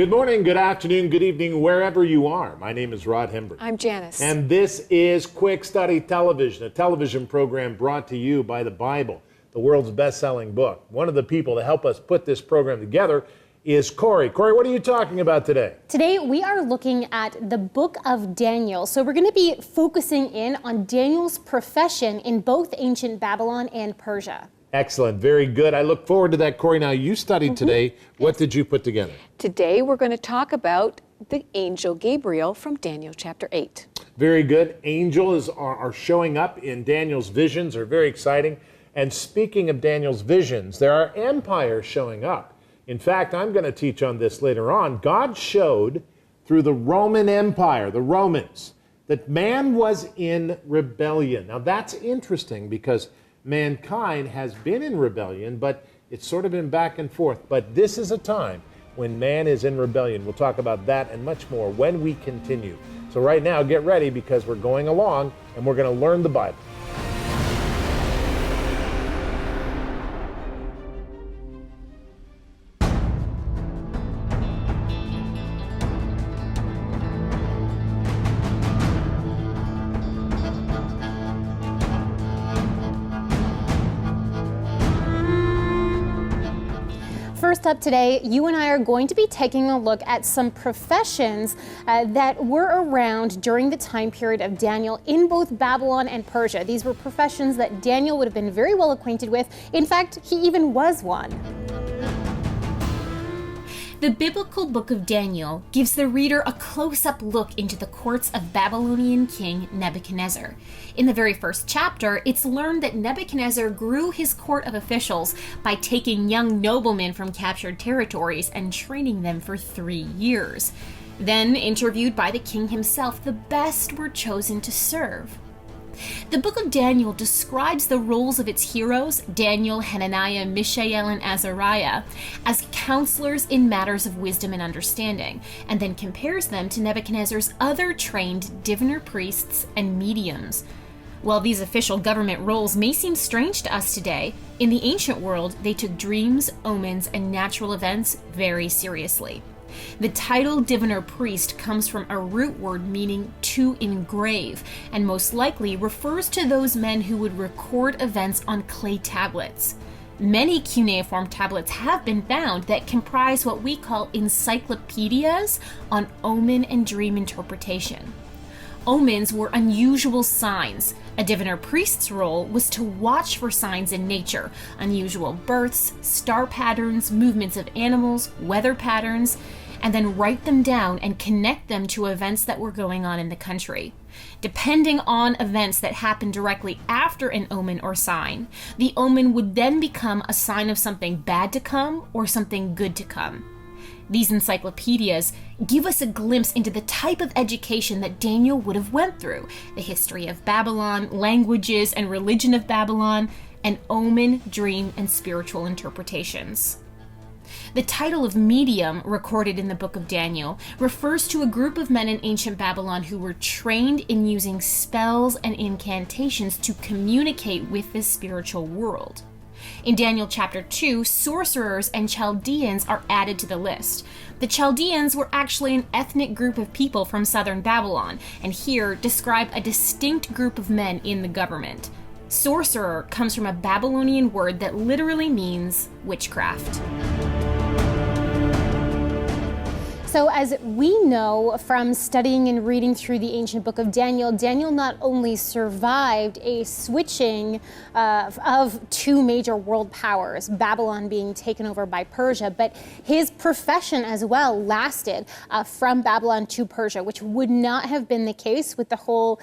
Good morning, good afternoon, good evening, wherever you are. My name is Rod Hember. I'm Janice. And this is Quick Study Television, a television program brought to you by the Bible, the world's best-selling book. One of the people to help us put this program together is Corey. Corey, what are you talking about today? Today we are looking at the book of Daniel. So we're going to be focusing in on Daniel's profession in both ancient Babylon and Persia. Excellent. Very good. I look forward to that, Corey. Now, you studied today. What did you put together? Today we're going to talk about the angel Gabriel from Daniel chapter 8. Very good. Angels are showing up in Daniel's visions, are very exciting. And speaking of Daniel's visions, there are empires showing up. In fact, I'm going to teach on this later on. God showed through the Roman Empire, the Romans, that man was in rebellion. Now, that's interesting because mankind has been in rebellion, but it's sort of been back and forth. But this is a time when man is in rebellion. We'll talk about that and much more when we continue. So right now, get ready because we're going along and we're going to learn the Bible. First up today, you and I are going to be taking a look at some professions that were around during the time period of Daniel in both Babylon and Persia. These were professions that Daniel would have been very well acquainted with. In fact, he even was one. The biblical book of Daniel gives the reader a close-up look into the courts of Babylonian king Nebuchadnezzar. In the very first chapter, it's learned that Nebuchadnezzar grew his court of officials by taking young noblemen from captured territories and training them for 3 years. Then, interviewed by the king himself, the best were chosen to serve. The book of Daniel describes the roles of its heroes, Daniel, Hananiah, Mishael, and Azariah, as counselors in matters of wisdom and understanding, and then compares them to Nebuchadnezzar's other trained diviner priests and mediums. While these official government roles may seem strange to us today, in the ancient world they took dreams, omens, and natural events very seriously. The title diviner priest comes from a root word meaning to engrave, and most likely refers to those men who would record events on clay tablets. Many cuneiform tablets have been found that comprise what we call encyclopedias on omen and dream interpretation. Omens were unusual signs. A diviner priest's role was to watch for signs in nature, unusual births, star patterns, movements of animals, weather patterns, and then write them down and connect them to events that were going on in the country. Depending on events that happened directly after an omen or sign, the omen would then become a sign of something bad to come or something good to come. These encyclopedias give us a glimpse into the type of education that Daniel would have went through: the history of Babylon, languages and religion of Babylon, and omen, dream, and spiritual interpretations. The title of medium, recorded in the book of Daniel, refers to a group of men in ancient Babylon who were trained in using spells and incantations to communicate with the spiritual world. In Daniel chapter 2, sorcerers and Chaldeans are added to the list. The Chaldeans were actually an ethnic group of people from southern Babylon, and here describe a distinct group of men in the government. Sorcerer comes from a Babylonian word that literally means witchcraft. So as we know from studying and reading through the ancient book of Daniel, Daniel not only survived a switching of two major world powers, Babylon being taken over by Persia, but his profession as well lasted from Babylon to Persia, which would not have been the case with the whole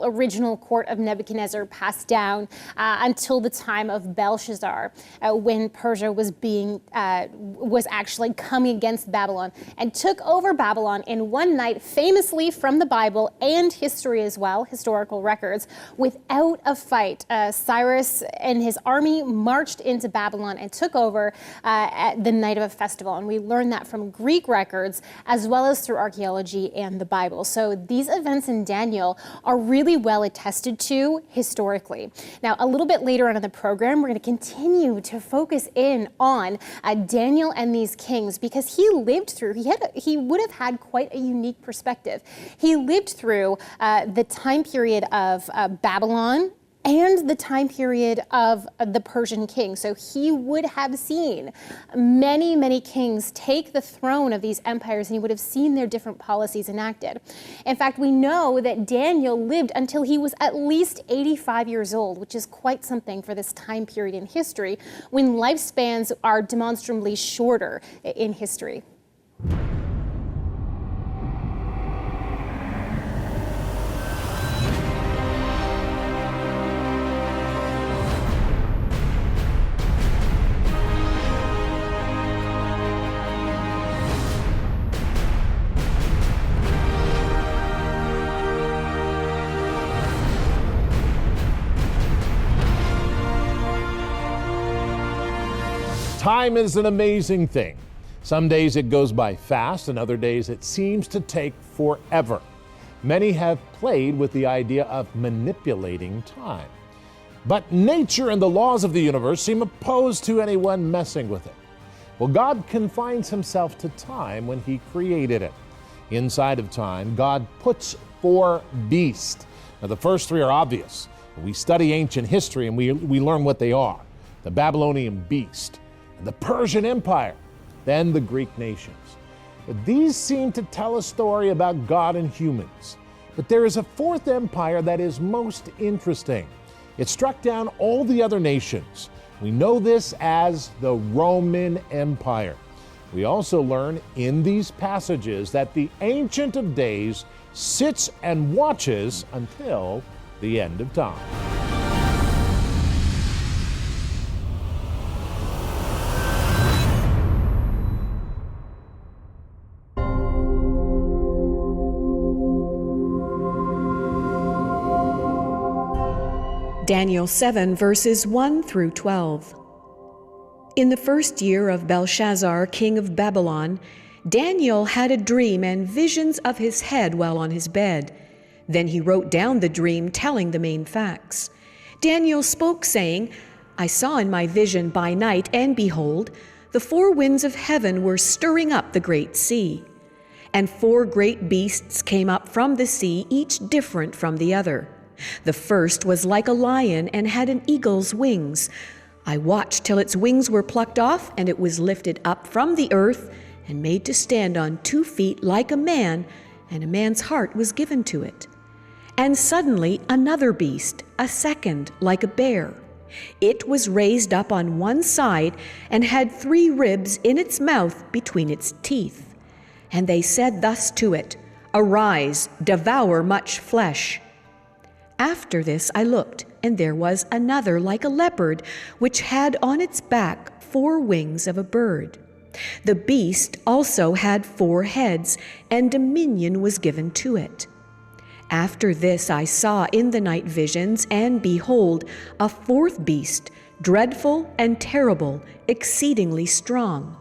original court of Nebuchadnezzar passed down until the time of Belshazzar, when Persia was actually coming against Babylon and took over Babylon in one night, famously from the Bible and history as well, historical records, without a fight. Cyrus and his army marched into Babylon and took over at the night of a festival. And we learn that from Greek records as well as through archaeology and the Bible. So these events in Daniel are really well attested to historically. Now, a little bit later on in the program, we're going to continue to focus in on Daniel and these kings, because he lived lived through, he would have had quite a unique perspective. He lived through the time period of Babylon and the time period of the Persian king. So he would have seen many, many kings take the throne of these empires, and he would have seen their different policies enacted. In fact, we know that Daniel lived until he was at least 85 years old, which is quite something for this time period in history, when lifespans are demonstrably shorter in history. Time is an amazing thing. Some days it goes by fast, and other days it seems to take forever. Many have played with the idea of manipulating time. But nature and the laws of the universe seem opposed to anyone messing with it. Well, God confines himself to time when he created it. Inside of time, God puts 4 beasts. Now, the first 3 are obvious. We study ancient history and we learn what they are. The Babylonian beast, the Persian Empire, then the Greek nations. But these seem to tell a story about God and humans. But there is a 4th empire that is most interesting. It struck down all the other nations. We know this as the Roman Empire. We also learn in these passages that the Ancient of Days sits and watches until the end of time. Daniel 7, verses 1 through 12. In the first year of Belshazzar, king of Babylon, Daniel had a dream and visions of his head while on his bed. Then he wrote down the dream, telling the main facts. Daniel spoke, saying, I saw in my vision by night, and behold, the 4 winds of heaven were stirring up the great sea. And 4 great beasts came up from the sea, each different from the other. The first was like a lion and had an eagle's wings. I watched till its wings were plucked off, and it was lifted up from the earth and made to stand on 2 feet like a man, and a man's heart was given to it. And suddenly another beast, a second, like a bear. It was raised up on one side and had 3 ribs in its mouth between its teeth. And they said thus to it, Arise, devour much flesh. After this I looked, and there was another like a leopard, which had on its back 4 wings of a bird. The beast also had 4 heads, and dominion was given to it. After this I saw in the night visions, and behold, a 4th beast, dreadful and terrible, exceedingly strong.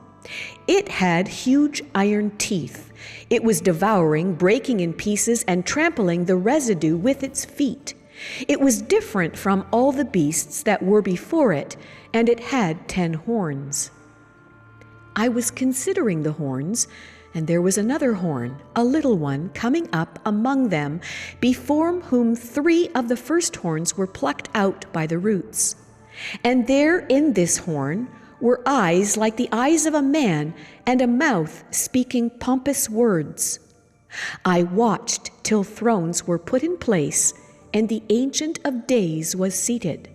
It had huge iron teeth. It was devouring, breaking in pieces, and trampling the residue with its feet. It was different from all the beasts that were before it, and it had 10 horns. I was considering the horns, and there was another horn, a little one, coming up among them, before whom 3 of the first horns were plucked out by the roots. And there in this horn were eyes like the eyes of a man, and a mouth speaking pompous words. I watched till thrones were put in place, and the Ancient of Days was seated.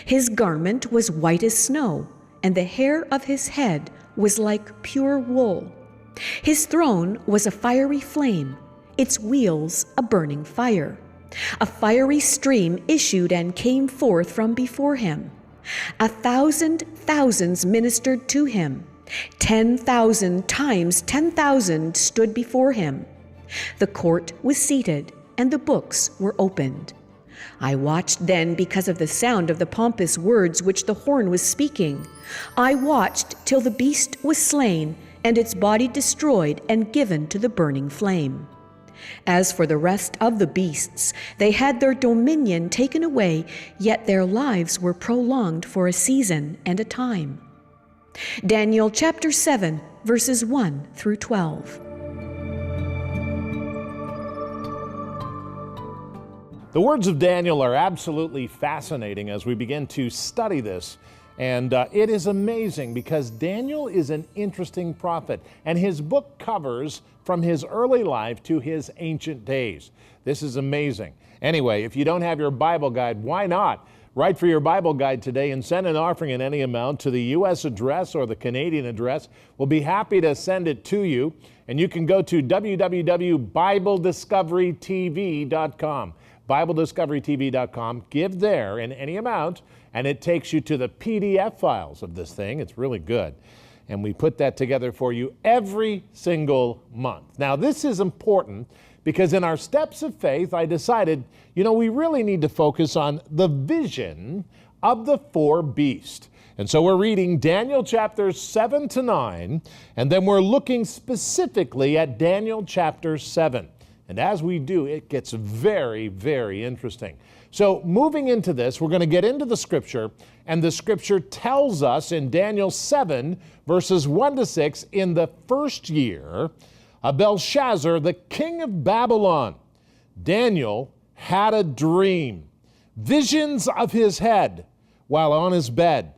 His garment was white as snow, and the hair of his head was like pure wool. His throne was a fiery flame, its wheels a burning fire. A fiery stream issued and came forth from before him. 1,000 thousands ministered to him. 10,000 times 10,000 stood before him. The court was seated, and the books were opened. I watched then because of the sound of the pompous words which the horn was speaking. I watched till the beast was slain, and its body destroyed and given to the burning flame. As for the rest of the beasts, they had their dominion taken away, yet their lives were prolonged for a season and a time. Daniel chapter 7, verses 1 through 12. The words of Daniel are absolutely fascinating as we begin to study this. And it is amazing because Daniel is an interesting prophet, and his book covers from his early life to his ancient days. This is amazing. Anyway, if you don't have your Bible guide, why not? Write for your Bible guide today and send an offering in any amount to the U.S. address or the Canadian address. We'll be happy to send it to you. And you can go to www.biblediscoverytv.com. BibleDiscoveryTV.com. Give there in any amount, and it takes you to the PDF files of this thing. It's really good. And we put that together for you every single month. Now, this is important because in our steps of faith, I decided, we really need to focus on the vision of the four beasts. And so we're reading Daniel chapters 7 to 9, and then we're looking specifically at Daniel chapter 7. And as we do, it gets very, very interesting. So moving into this, we're going to get into the scripture, and the scripture tells us in Daniel 7, verses 1 to 6, in the first year of Belshazzar, the king of Babylon, Daniel had a dream, visions of his head while on his bed.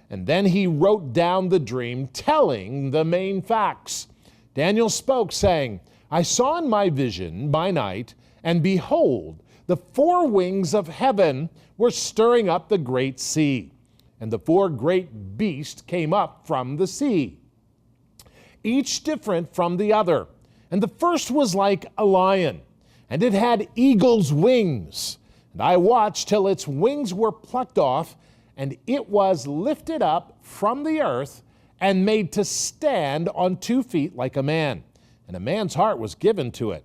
And then he wrote down the dream, telling the main facts. Daniel spoke, saying, I saw in my vision by night, and behold, the four wings of heaven were stirring up the great sea. And the four great beasts came up from the sea, each different from the other. And the first was like a lion, and it had eagle's wings. And I watched till its wings were plucked off, and it was lifted up from the earth and made to stand on 2 feet like a man. And a man's heart was given to it.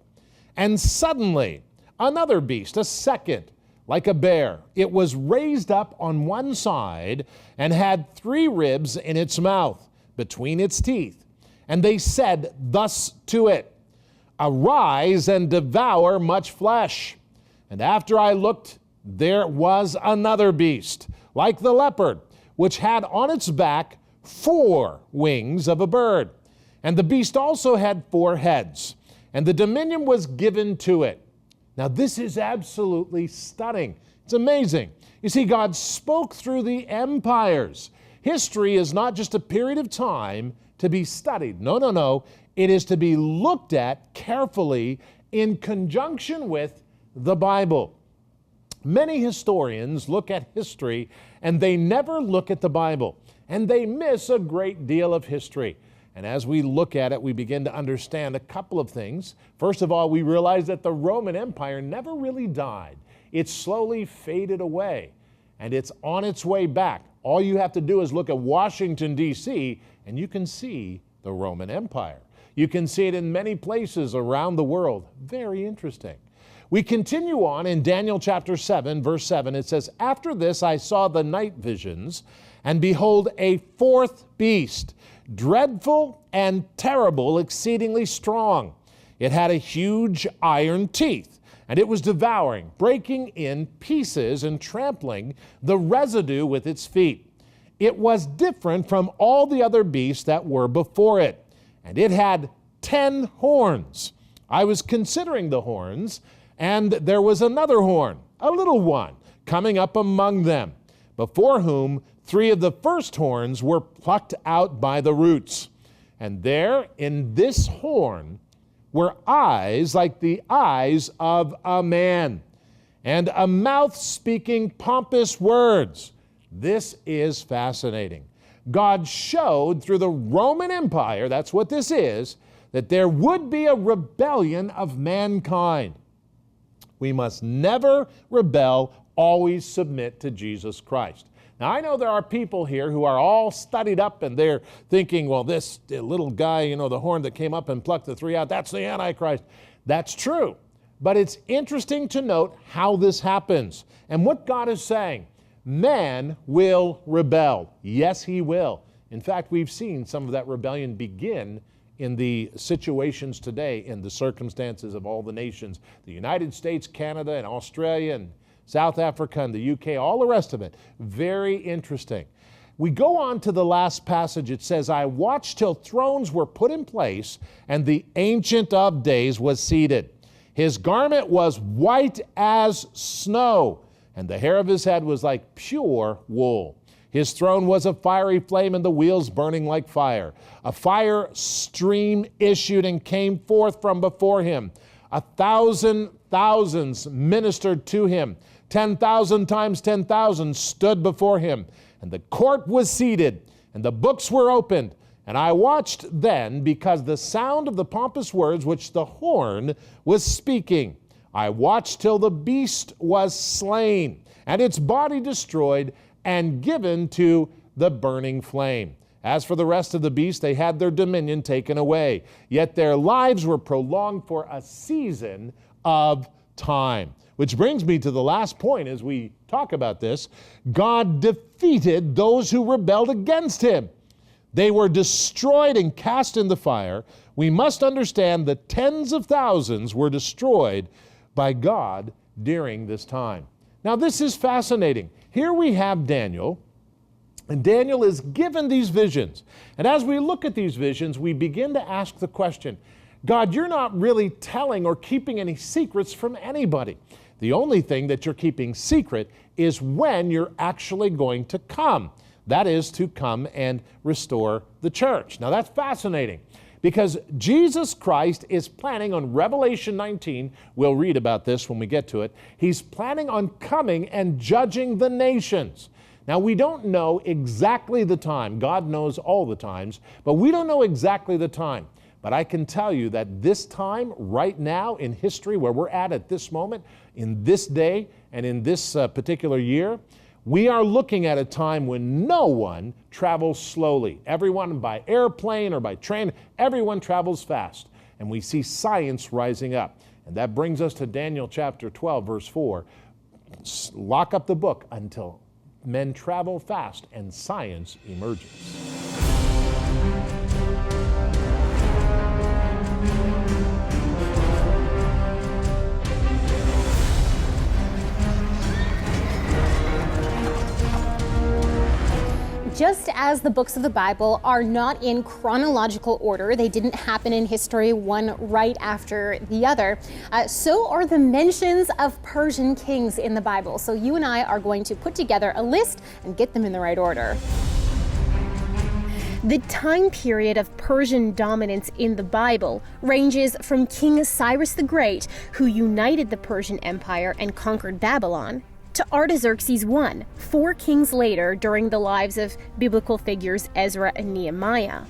And suddenly another beast, a second, like a bear. It was raised up on one side and had 3 ribs in its mouth between its teeth. And they said thus to it, Arise and devour much flesh. And after I looked, there was another beast, like the leopard, which had on its back 4 wings of a bird. And the beast also had 4 heads, and the dominion was given to it. Now, this is absolutely stunning. It's amazing. You see, God spoke through the empires. History is not just a period of time to be studied. No. It is to be looked at carefully in conjunction with the Bible. Many historians look at history, and they never look at the Bible, and they miss a great deal of history. And as we look at it, we begin to understand a couple of things. First of all, we realize that the Roman Empire never really died. It slowly faded away, and it's on its way back. All you have to do is look at Washington, D.C., and you can see the Roman Empire. You can see it in many places around the world. Very interesting. We continue on in Daniel chapter 7, verse 7. It says, After this I saw the night visions, and behold, a 4th beast, dreadful and terrible, exceedingly strong. It had a huge iron teeth, and it was devouring, breaking in pieces and trampling the residue with its feet. It was different from all the other beasts that were before it, and it had 10 horns. I was considering the horns, and there was another horn, a little one, coming up among them, before whom 3 of the first horns were plucked out by the roots. And there in this horn were eyes like the eyes of a man, and a mouth speaking pompous words. This is fascinating. God showed through the Roman Empire, that's what this is, that there would be a rebellion of mankind. We must never rebel, always submit to Jesus Christ. Now, I know there are people here who are all studied up and they're thinking, well, this little guy, the horn that came up and plucked the 3 out, that's the Antichrist. That's true. But it's interesting to note how this happens and what God is saying. Man will rebel. Yes, he will. In fact, we've seen some of that rebellion begin in the situations today, in the circumstances of all the nations, the United States, Canada, and Australia, and South Africa, and the UK, all the rest of it. Very interesting. We go on to the last passage. It says, I watched till thrones were put in place, and the Ancient of Days was seated. His garment was white as snow, and the hair of his head was like pure wool. His throne was a fiery flame, and the wheels burning like fire. A fire stream issued and came forth from before him. 1,000 thousands ministered to him. 10,000 times 10,000 stood before him. And the court was seated, and the books were opened. And I watched then, because the sound of the pompous words which the horn was speaking. I watched till the beast was slain, and its body destroyed, and given to the burning flame. As for the rest of the beasts, they had their dominion taken away. Yet their lives were prolonged for a season of time. Which brings me to the last point as we talk about this. God defeated those who rebelled against him. They were destroyed and cast in the fire. We must understand that tens of thousands were destroyed by God during this time. Now, this is fascinating. Here we have Daniel, and Daniel is given these visions. And as we look at these visions, we begin to ask the question, God, you're not really telling or keeping any secrets from anybody. The only thing that you're keeping secret is when you're actually going to come. That is to come and restore the church. Now that's fascinating because Jesus Christ is planning on Revelation 19. We'll read about this when we get to it. He's planning on coming and judging the nations. Now we don't know exactly the time. God knows all the times, but we don't know exactly the time. But I can tell you that this time, right now in history, where we're at this moment, in this day and in this particular year, we are looking at a time when no one travels slowly. Everyone by airplane or by train, everyone travels fast. And we see science rising up. And that brings us to Daniel chapter 12, verse 4. Lock up the book until men travel fast and science emerges. Just as the books of the Bible are not in chronological order, they didn't happen in history one right after the other, so are the mentions of Persian kings in the Bible. So you and I are going to put together a list and get them in the right order. The time period of Persian dominance in the Bible ranges from King Cyrus the Great, who united the Persian Empire and conquered Babylon, to Artaxerxes I, 4 kings later during the lives of biblical figures Ezra and Nehemiah.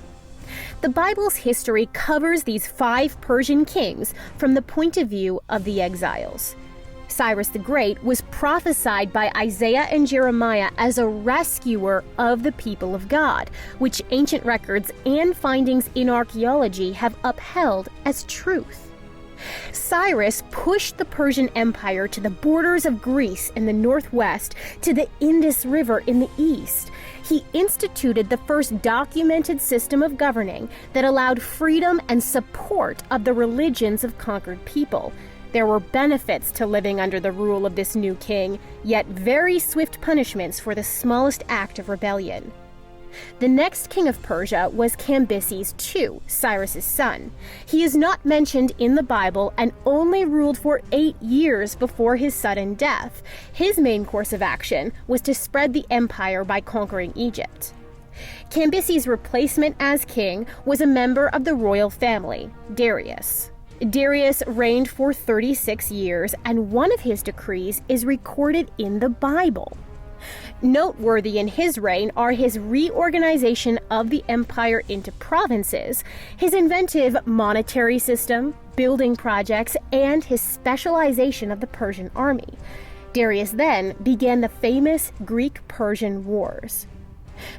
The Bible's history covers these 5 Persian kings from the point of view of the exiles. Cyrus the Great was prophesied by Isaiah and Jeremiah as a rescuer of the people of God, which ancient records and findings in archaeology have upheld as truth. Cyrus pushed the Persian Empire to the borders of Greece in the northwest to the Indus River in the east. He instituted the first documented system of governing that allowed freedom and support of the religions of conquered people. There were benefits to living under the rule of this new king, yet very swift punishments for the smallest act of rebellion. The next king of Persia was Cambyses II, Cyrus's son. He is not mentioned in the Bible and only ruled for 8 years before his sudden death. His main course of action was to spread the empire by conquering Egypt. Cambyses' replacement as king was a member of the royal family, Darius. Darius reigned for 36 years, and one of his decrees is recorded in the Bible. Noteworthy in his reign are his reorganization of the empire into provinces, his inventive monetary system, building projects, and his specialization of the Persian army. Darius then began the famous Greek-Persian Wars.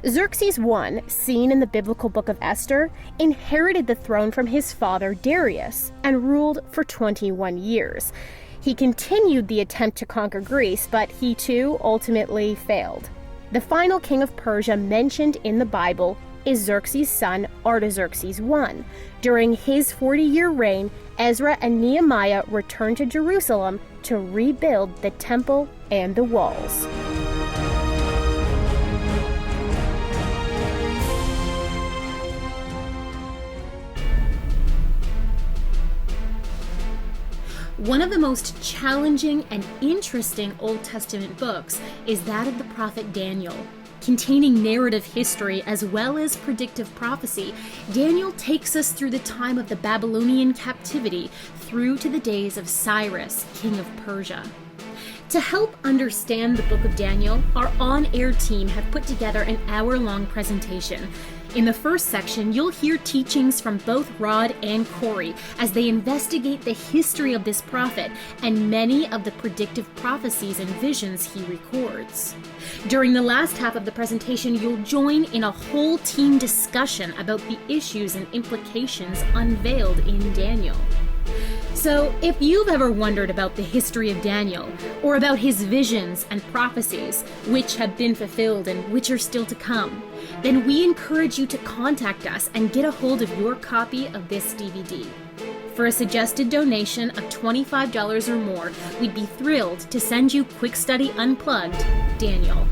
Xerxes I, seen in the biblical book of Esther, inherited the throne from his father Darius and ruled for 21 years. He continued the attempt to conquer Greece, but he too ultimately failed. The final king of Persia mentioned in the Bible is Xerxes' son Artaxerxes I. During his 40-year reign, Ezra and Nehemiah returned to Jerusalem to rebuild the temple and the walls. One of the most challenging and interesting Old Testament books is that of the prophet Daniel. Containing narrative history as well as predictive prophecy, Daniel takes us through the time of the Babylonian captivity through to the days of Cyrus, king of Persia. To help understand the book of Daniel, our on-air team have put together an hour-long presentation. In the first section, you'll hear teachings from both Rod and Corey as they investigate the history of this prophet and many of the predictive prophecies and visions he records. During the last half of the presentation, you'll join in a whole team discussion about the issues and implications unveiled in Daniel. So, if you've ever wondered about the history of Daniel, or about his visions and prophecies, which have been fulfilled and which are still to come, then we encourage you to contact us and get a hold of your copy of this DVD. For a suggested donation of $25 or more, we'd be thrilled to send you Quick Study Unplugged, Daniel.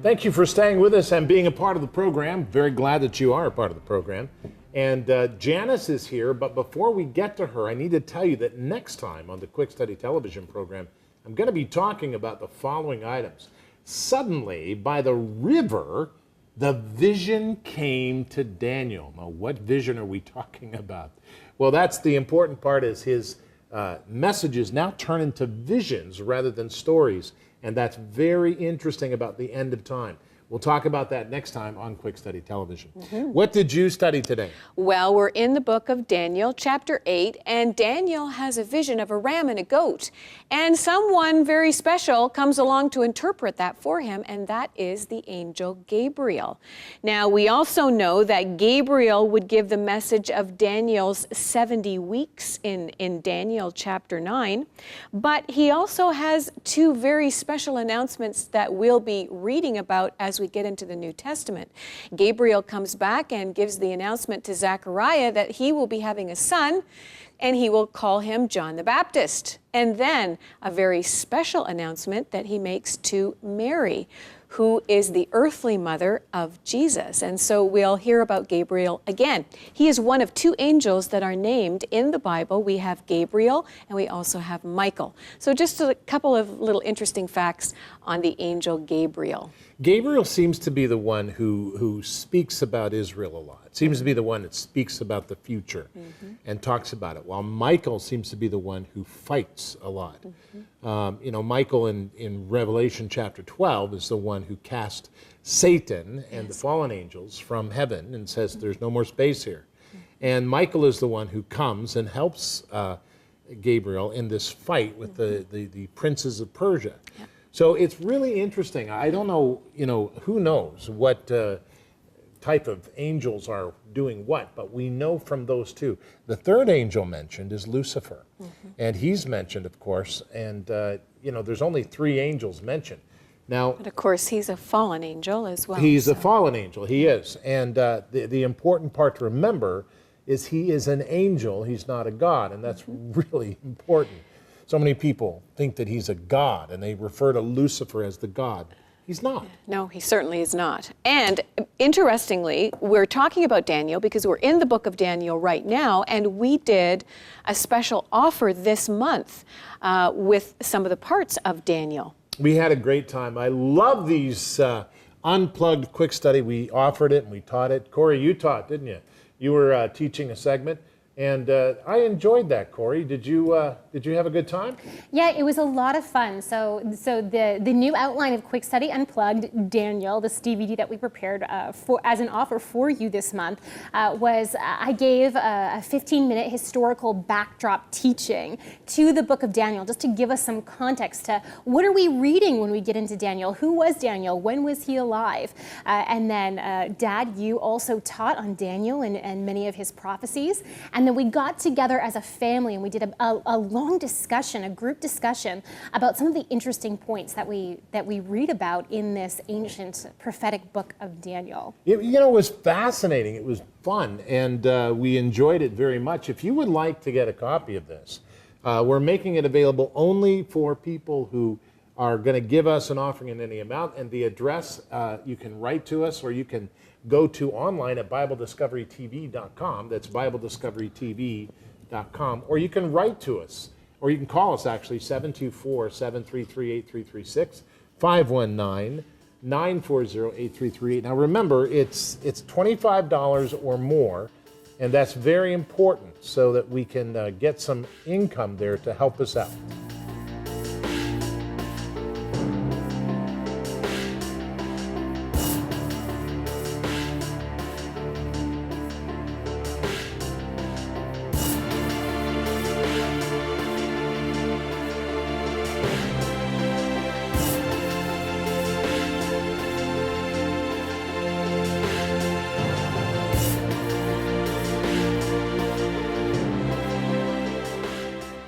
Thank you for staying with us and being a part of the program. Very glad that you are a part of the program. And Janice is here, but before we get to her, I need to tell you that next time on the Quick Study television program, I'm going to be talking about the following items. Suddenly, by the river, the vision came to Daniel. Now, what vision are we talking about? Well, that's the important part, is his messages now turn into visions rather than stories. And that's very interesting about the end of time. We'll talk about that next time on Quick Study Television. What did you study today? Well, we're in the book of Daniel, chapter 8, and Daniel has a vision of a ram and a goat. And someone very special comes along to interpret that for him, and that is the angel Gabriel. Now, we also know that Gabriel would give the message of Daniel's 70 weeks in Daniel chapter 9, but he also has two very special announcements that we'll be reading about as we get into the New Testament. Gabriel comes back and gives the announcement to Zechariah that he will be having a son, and he will call him John the Baptist. And then a very special announcement that he makes to Mary, who is the earthly mother of Jesus. And so we'll hear about Gabriel again. He is one of two angels that are named in the Bible. We have Gabriel and we also have Michael. So just a couple of little interesting facts on the angel Gabriel. Gabriel seems to be the one who speaks about Israel a lot. Seems to be the one that speaks about the future and talks about it, while Michael seems to be the one who fights a lot. Michael in Revelation chapter 12 is the one who cast Satan and the fallen angels from heaven and says there's no more space here. And Michael is the one who comes and helps Gabriel in this fight with the princes of Persia. So it's really interesting. I don't know, who knows what type of angels are doing what, but we know from those two. The third angel mentioned is Lucifer, and he's mentioned, of course, and there's only three angels mentioned. Now, But of course, he's a fallen angel as well. he's a fallen angel, he is, and the important part to remember is he is an angel, he's not a god, and that's really important. So many people think that he's a god, and they refer to Lucifer as the god. He's not. No, he certainly is not. And interestingly, we're talking about Daniel because we're in the book of Daniel right now, and we did a special offer this month with some of the parts of Daniel. We had a great time. I love these unplugged quick study. We offered it and we taught it. Corey, you taught, didn't you? You were teaching a segment. And I enjoyed that, Corey. Did you have a good time? Yeah, it was a lot of fun. So the new outline of Quick Study Unplugged, Daniel, this DVD that we prepared as an offer for you this month, was I gave a 15-minute historical backdrop teaching to the book of Daniel, just to give us some context to what are we reading when we get into Daniel? Who was Daniel? When was he alive? And then, Dad, you also taught on Daniel and many of his prophecies. And then we got together as a family and we did a long discussion, a group discussion about some of the interesting points that we read about in this ancient prophetic book of Daniel. It was fascinating. It was fun, and we enjoyed it very much. If you would like to get a copy of this, We're making it available only for people who are going to give us an offering in any amount. And the address, you can write to us, or you can go to online at BibleDiscoveryTV.com. That's BibleDiscoveryTV.com. Or you can write to us, or you can call us actually, 724-733-8336, 519-940-8338. Now remember, it's $25 or more, and that's very important so that we can get some income there to help us out.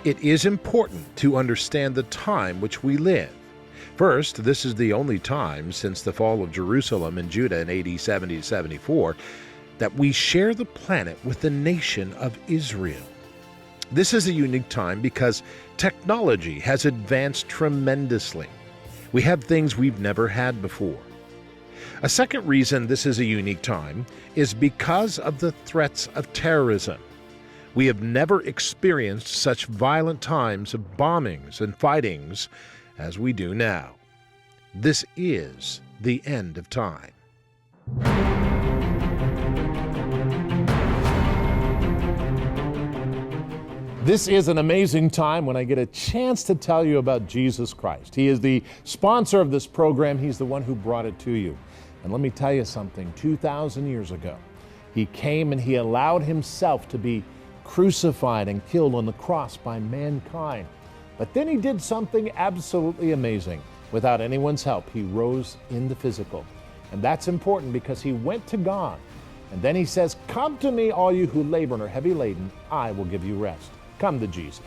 It is important to understand the time which we live. First, this is the only time since the fall of Jerusalem and Judah in AD 70-74 that we share the planet with the nation of Israel. This is a unique time because technology has advanced tremendously. We have things we've never had before. A second reason this is a unique time is because of the threats of terrorism. We have never experienced such violent times of bombings and fightings as we do now. This is the end of time. This is an amazing time when I get a chance to tell you about Jesus Christ. He is the sponsor of this program. He's the one who brought it to you. And let me tell you something, 2,000 years ago, He came and He allowed Himself to be crucified and killed on the cross by mankind. But then He did something absolutely amazing. Without anyone's help, He rose in the physical. And that's important because He went to God. And then He says, "Come to me, all you who labor and are heavy laden, I will give you rest." Come to Jesus.